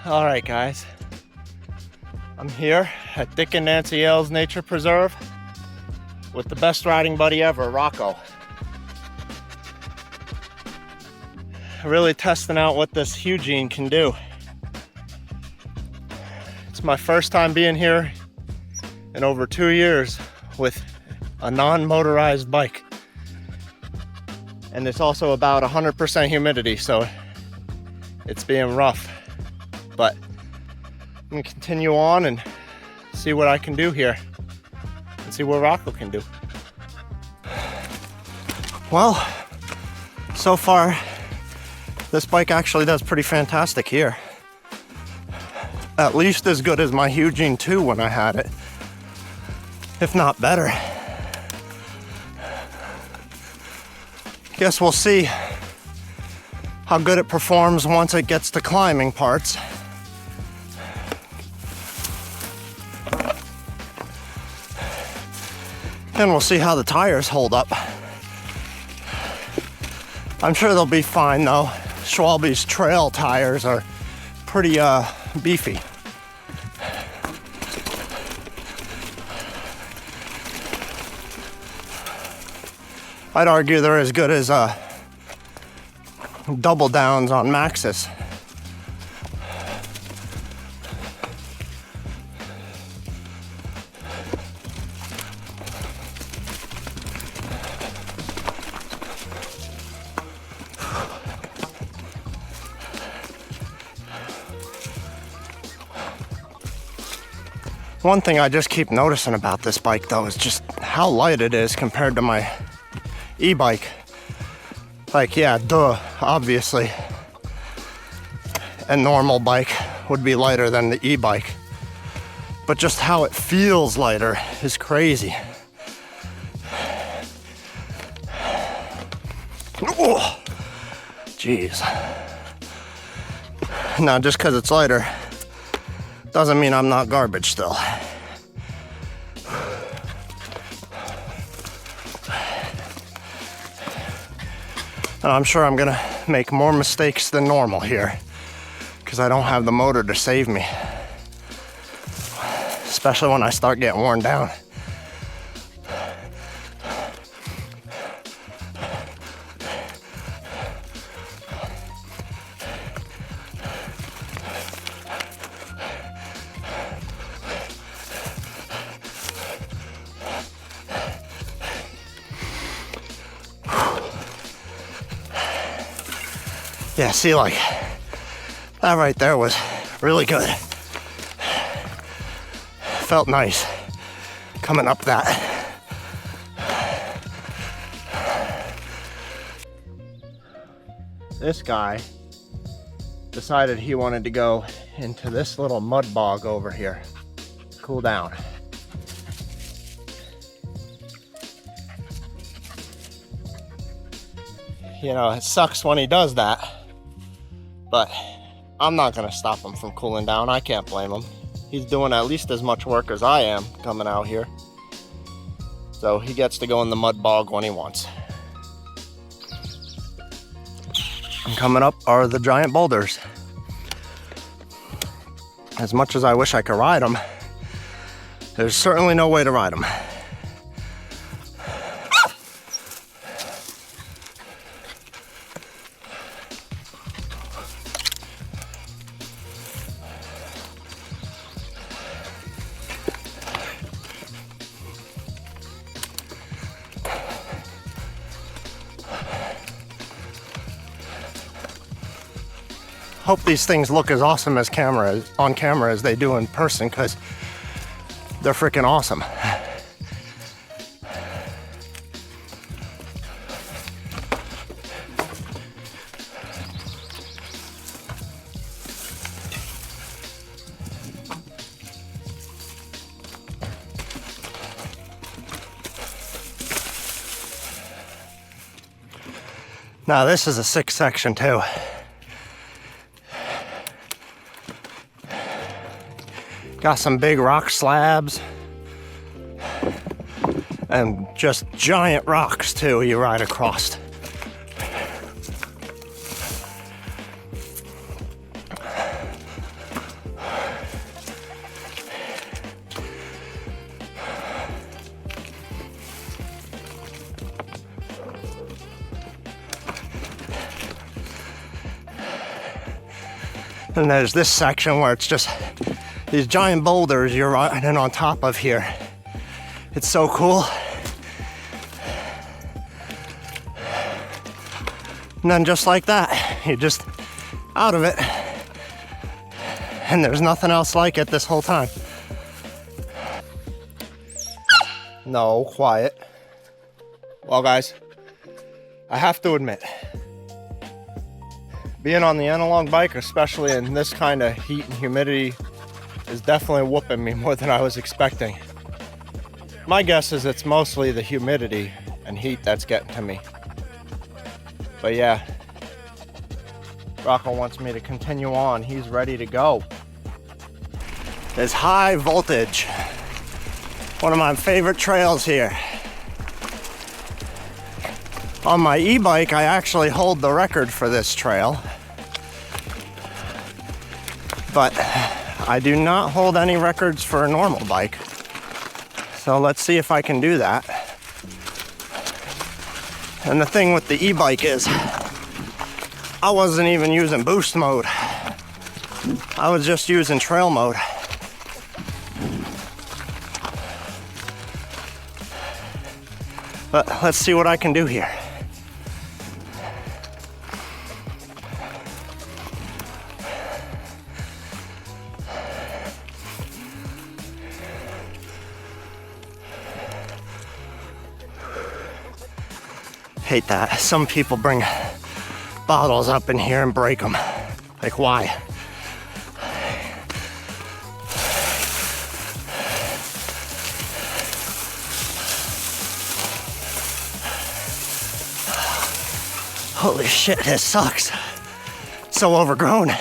All right, guys. I'm here at Dick and Nancy Eales Nature Preserve with the best riding buddy ever, Rocco. Really testing out what this Eugene can do. It's my first time being here in over 2 years with a non-motorized bike. And it's also about 100% humidity, so it's being rough. But I'm gonna continue on and see what I can do here and see what Rocco can do. Well, so far, this bike actually does pretty fantastic here. At least as good as my Eugene 2 when I had it, if not better. Guess we'll see how good it performs once it gets to climbing parts. And we'll see how the tires hold up. I'm sure they'll be fine though. Schwalbe's trail tires are pretty beefy. I'd argue they're as good as double downs on Maxxis. One thing I just keep noticing about this bike though is just how light it is compared to my e-bike. Like, yeah, duh, obviously a normal bike would be lighter than the e-bike, but just how it feels lighter is crazy. Oh, jeez. Now, just because it's lighter doesn't mean I'm not garbage still. And I'm sure I'm gonna make more mistakes than normal here because I don't have the motor to save me, especially when I start getting worn down. Yeah, see, like, that right there was really good. Felt nice coming up that. This guy decided he wanted to go into this little mud bog over here, cool down. You know, it sucks when he does that. But I'm not gonna stop him from cooling down. I can't blame him. He's doing at least as much work as I am coming out here. So he gets to go in the mud bog when he wants. And coming up are the giant boulders. As much as I wish I could ride them, there's certainly no way to ride them. Hope these things look as awesome as on camera as they do in person, because they're freaking awesome. Now this is a sick section too. Got some big rock slabs and just giant rocks too you ride across. And there's this section where it's just these giant boulders you're riding on top of here. It's so cool. And then just like that, you're just out of it. And there's nothing else like it this whole time. No, quiet. Well, guys, I have to admit, being on the analog bike, especially in this kind of heat and humidity, is definitely whooping me more than I was expecting. My guess is it's mostly the humidity and heat that's getting to me. But yeah, Rocco wants me to continue on. He's ready to go. There's high voltage. One of my favorite trails here. On my e-bike, I actually hold the record for this trail. But I do not hold any records for a normal bike. So let's see if I can do that. And the thing with the e-bike is, I wasn't even using boost mode. I was just using trail mode. But let's see what I can do here. Hate that. Some people bring bottles up in here and break them. Like, why? Holy shit, this sucks. So overgrown.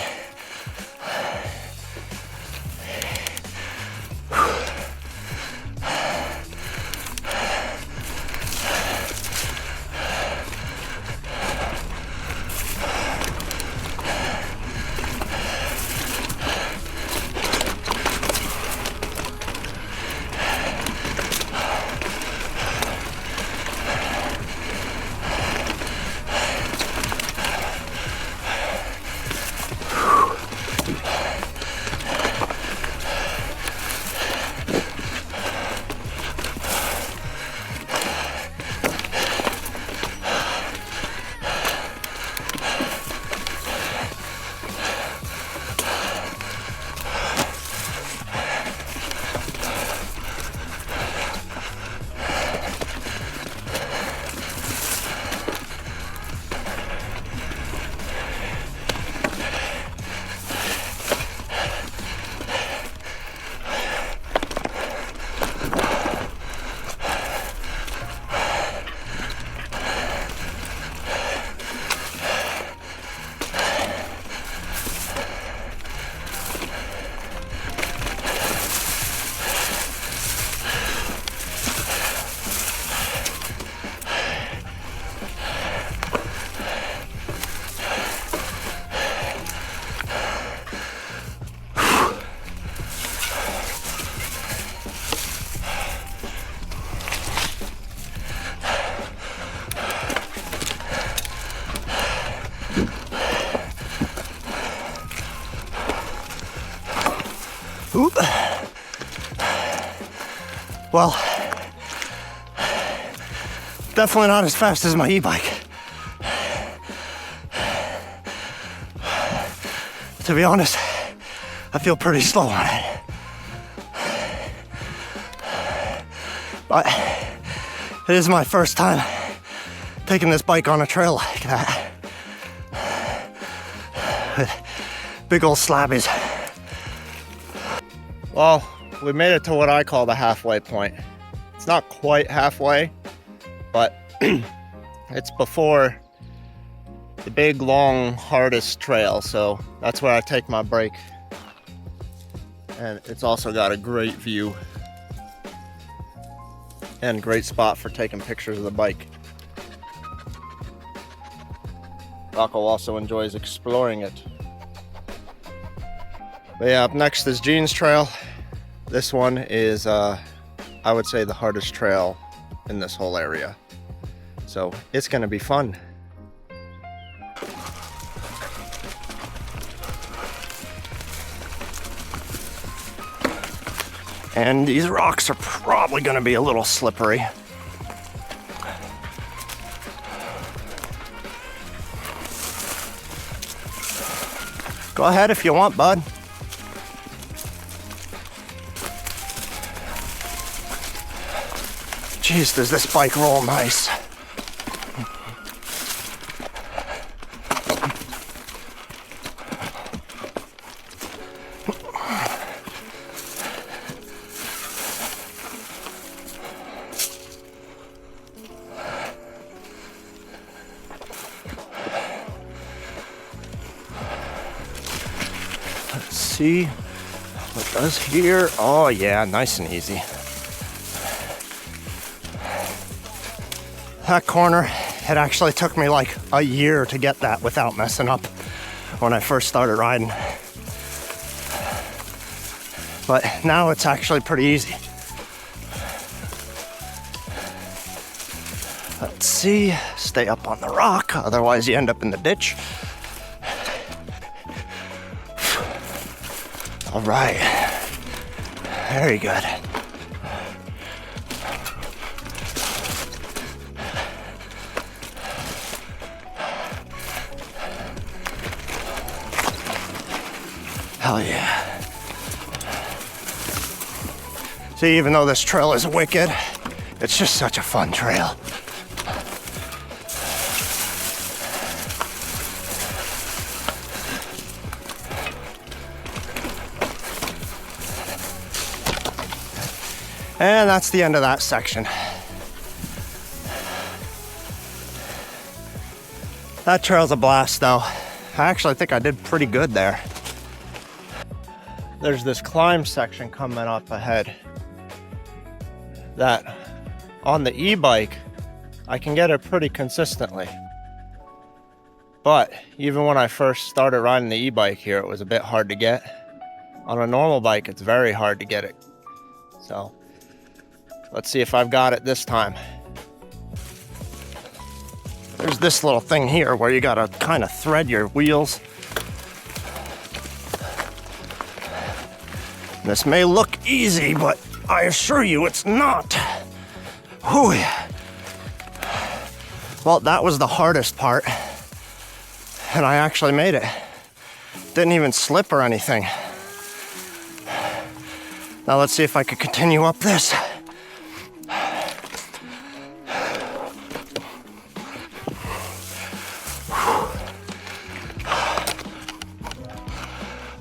Oop. Well, definitely not as fast as my e-bike. To be honest, I feel pretty slow on it. But it is my first time taking this bike on a trail like that. With big old slabbies. Well, we made it to what I call the halfway point. It's not quite halfway, but it's before the big, long, hardest trail. So that's where I take my break. And it's also got a great view and great spot for taking pictures of the bike. Rocco also enjoys exploring it. But yeah, up next is Gene's Trail. This one is, I would say, the hardest trail in this whole area. So it's gonna be fun. And these rocks are probably gonna be a little slippery. Go ahead if you want, bud. Jeez, does this bike roll nice. Let's see what it does here. Oh yeah, nice and easy. That corner, it actually took me like a year to get that without messing up when I first started riding. But now it's actually pretty easy. Let's see, stay up on the rock, otherwise you end up in the ditch. All right, very good. Hell yeah. See, even though this trail is wicked, it's just such a fun trail. And that's the end of that section. That trail's a blast though. I actually think I did pretty good there. There's this climb section coming up ahead that on the e-bike, I can get it pretty consistently. But even when I first started riding the e-bike here, it was a bit hard to get. On a normal bike, it's very hard to get it. So let's see if I've got it this time. There's this little thing here where you gotta kind of thread your wheels. This may look easy, but I assure you it's not. Whew. Well, that was the hardest part, and I actually made it. Didn't even slip or anything. Now let's see if I could continue up this.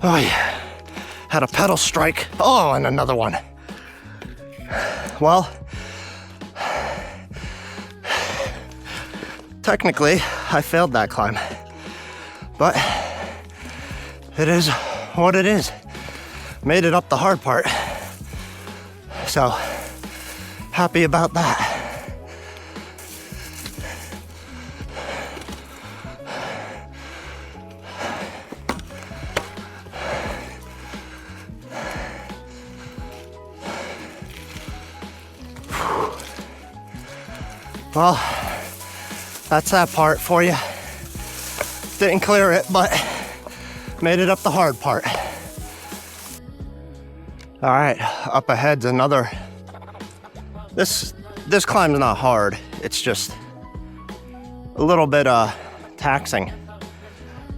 Oh yeah. Had a pedal strike. Oh, and another one. Well, technically, I failed that climb. But it is what it is. Made it up the hard part. So, happy about that. Well, that's that part for you. Didn't clear it, but made it up the hard part. All right, up ahead's another. This climb's not hard. It's just a little bit taxing.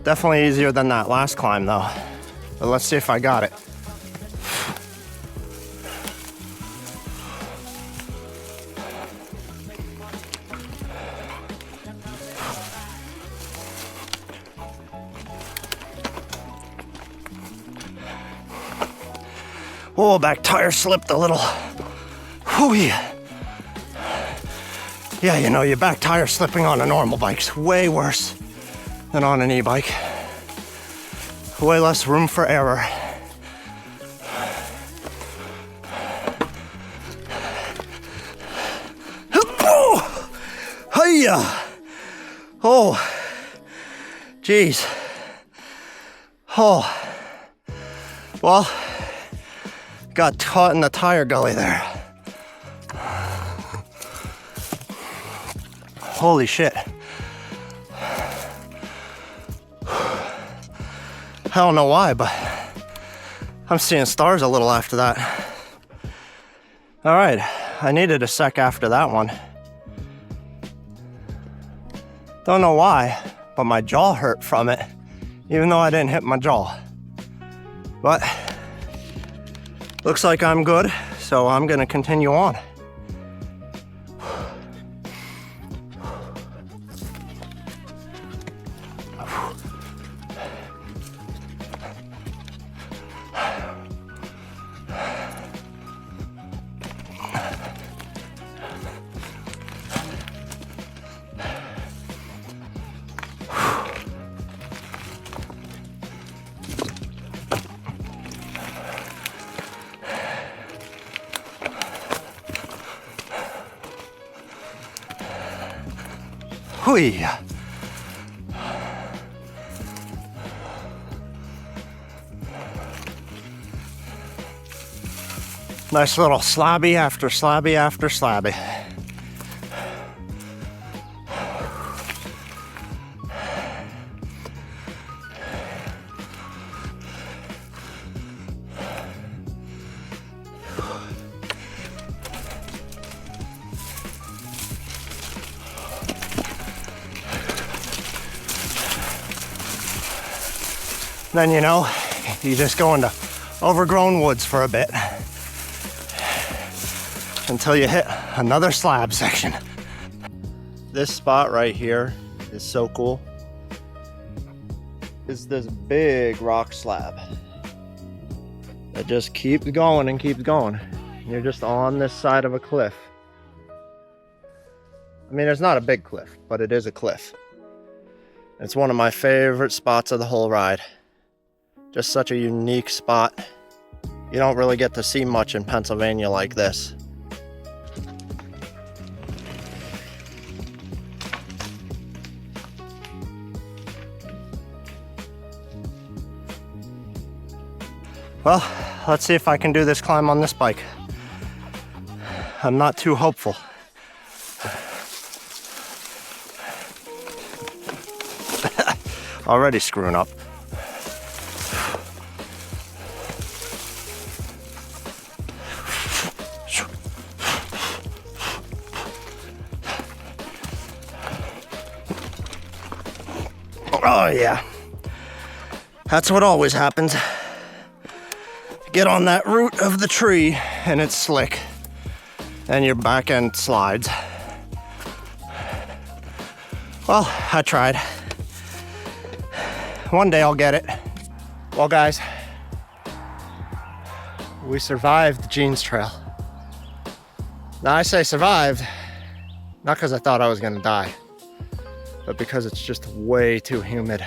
Definitely easier than that last climb though. But let's see if I got it. Oh, back tire slipped a little. Whew, yeah. Yeah, you know, your back tire slipping on a normal bike's way worse than on an e-bike. Way less room for error. Oh, hiya. Oh, geez. Oh, well, got caught in the tire gully there. Holy shit. I don't know why, but I'm seeing stars a little after that. All right, I needed a sec after that one. Don't know why, but my jaw hurt from it, even though I didn't hit my jaw. But looks like I'm good, so I'm gonna continue on. Hui. Nice little slabby after slabby after slabby. Then, you know, you just go into overgrown woods for a bit until you hit another slab section. This spot right here is so cool. It's this big rock slab that just keeps going and keeps going. You're just on this side of a cliff. I mean, it's not a big cliff, but it is a cliff. It's one of my favorite spots of the whole ride. Just such a unique spot. You don't really get to see much in Pennsylvania like this. Well, let's see if I can do this climb on this bike. I'm not too hopeful. Already screwing up. Oh yeah, that's what always happens. Get on that root of the tree and it's slick and your back end slides. Well, I tried. One day I'll get it. Well guys, we survived the Jeans Trail. Now I say survived, not because I thought I was gonna die, but because it's just way too humid.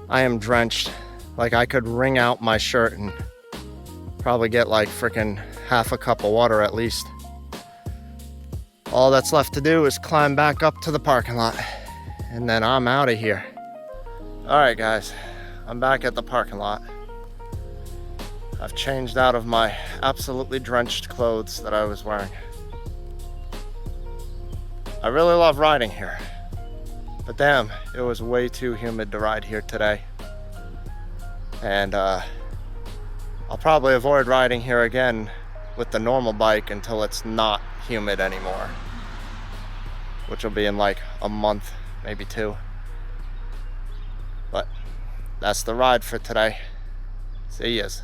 I am drenched. Like I could wring out my shirt and probably get like freaking half a cup of water at least. All that's left to do is climb back up to the parking lot and then I'm out of here. All right guys, I'm back at the parking lot. I've changed out of my absolutely drenched clothes that I was wearing. I really love riding here. But damn, it was way too humid to ride here today. And I'll probably avoid riding here again with the normal bike until it's not humid anymore. Which will be in like a month, maybe 2. But that's the ride for today. See yas.